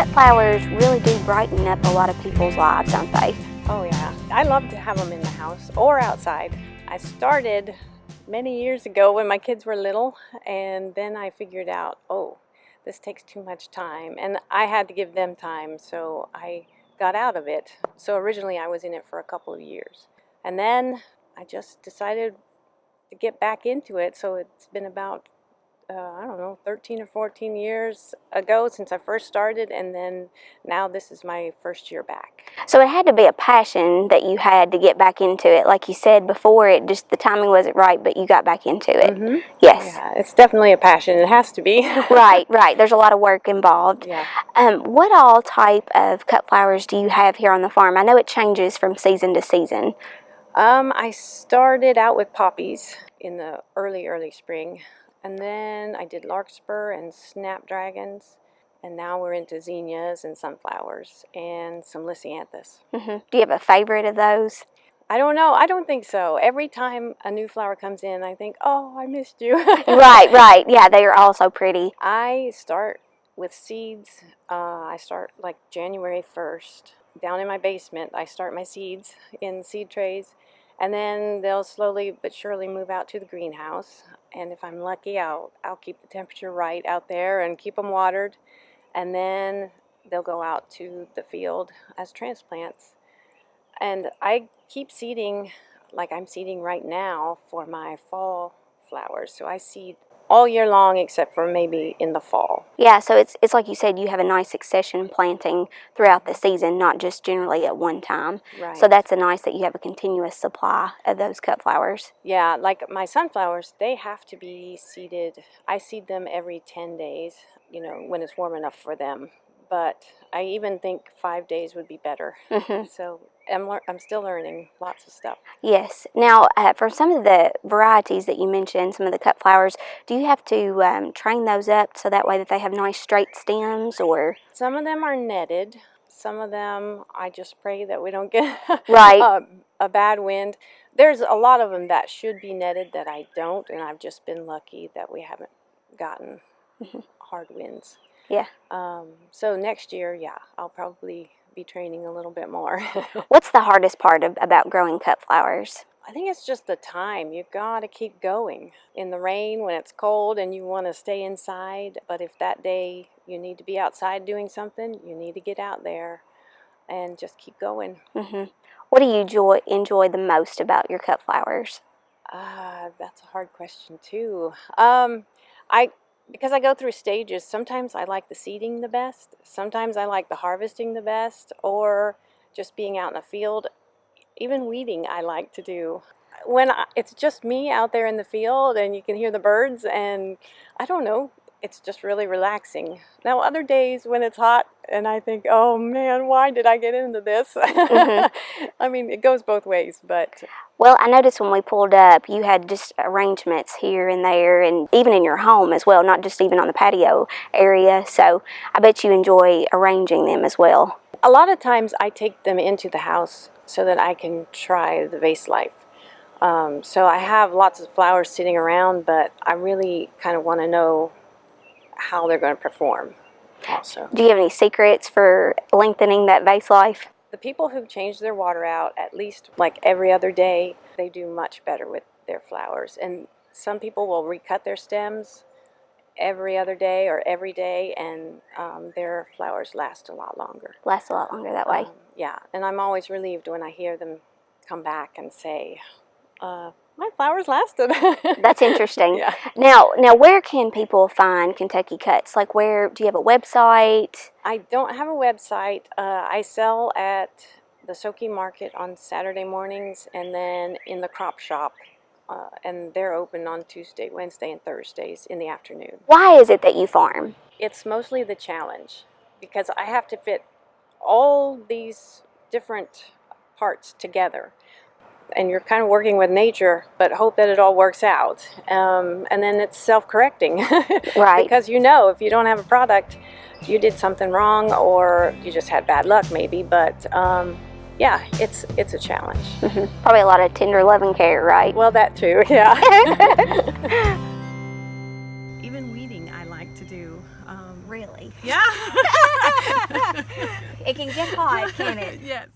cut flowers really do brighten up a lot of people's lives, don't they? Oh yeah, I love to have them in the house or outside. I started many years ago when my kids were little, and then I figured out, oh, this takes too much time, and I had to give them time, so I got out of it. So originally I was in it for a couple of years, and then I just decided to get back into it. So it's been about I don't know, 13 or 14 years ago since I first started, and then now this is my first year back. So it had to be a passion that you had to get back into it. Like you said before, it just, the timing wasn't right, but you got back into it. Mm-hmm. Yes. Yeah, it's definitely a passion. It has to be. Right. There's a lot of work involved. Yeah. What all type of cut flowers do you have here on the farm? I know it changes from season to season. I started out with poppies in the early spring. And then I did larkspur and snapdragons, and now we're into zinnias and sunflowers and some lisianthus. Mm-hmm. Do you have a favorite of those? I don't know. I don't think so. Every time a new flower comes in, I think, oh, I missed you. Right. Yeah, they are all so pretty. I start with seeds. I start like January 1st. Down in my basement, I start my seeds in seed trays. And then they'll slowly but surely move out to the greenhouse. And if I'm lucky, I'll keep the temperature right out there and keep them watered. And then they'll go out to the field as transplants. And I keep seeding, like I'm seeding right now for my fall flowers. So I seed all year long except for maybe in the fall. Yeah, so it's like you said, you have a nice succession planting throughout the season, not just generally at one time. Right. So that's nice that you have a continuous supply of those cut flowers. Yeah, like my sunflowers, they have to be seeded. I seed them every 10 days, when it's warm enough for them. But I even think 5 days would be better. Mm-hmm. So I'm still learning lots of stuff. Yes. Now, for some of the varieties that you mentioned, some of the cut flowers, do you have to train those up so that way that they have nice straight stems, or? Some of them are netted. Some of them, I just pray that we don't get right. a bad wind. There's a lot of them that should be netted that I don't, and I've just been lucky that we haven't gotten hard winds. Yeah. So next year, yeah, I'll probably be training a little bit more. What's the hardest part about growing cut flowers? I think it's just the time. You've got to keep going. In the rain, when it's cold and you want to stay inside, but if that day you need to be outside doing something, you need to get out there and just keep going. Mm-hmm. What do you enjoy the most about your cut flowers? That's a hard question too. Because I go through stages, sometimes I like the seeding the best, sometimes I like the harvesting the best, or just being out in the field. Even weeding I like to do. When it's just me out there in the field and you can hear the birds, and I don't know, it's just really relaxing. Now other days when it's hot and I think, oh man, why did I get into this? Mm-hmm. I mean, it goes both ways, but... Well, I noticed when we pulled up, you had just arrangements here and there, and even in your home as well, not just even on the patio area. So I bet you enjoy arranging them as well. A lot of times I take them into the house so that I can try the vase life. So I have lots of flowers sitting around, but I really kind of want to know how they're going to perform also. Do you have any secrets for lengthening that vase life? The people who change their water out at least like every other day, they do much better with their flowers. And some people will recut their stems every other day or every day, and their flowers last a lot longer. Last a lot longer that way. Yeah, and I'm always relieved when I hear them come back and say, my flowers lasted. That's interesting. Yeah. Now, where can people find Kentucky Cuts? Like, where, do you have a website? I don't have a website. I sell at the SOKY Market on Saturday mornings, and then in the crop shop, and they're open on Tuesday, Wednesday, and Thursdays in the afternoon. Why is it that you farm? It's mostly the challenge, because I have to fit all these different parts together. And you're kind of working with nature, but hope that it all works out. And then it's self-correcting. Right. Because if you don't have a product, you did something wrong, or you just had bad luck maybe. But yeah, it's a challenge. Mm-hmm. Probably a lot of tender love and care, right? Well, that too, yeah. Even weeding I like to do. Really? Yeah. It can get hot, can it? Yes.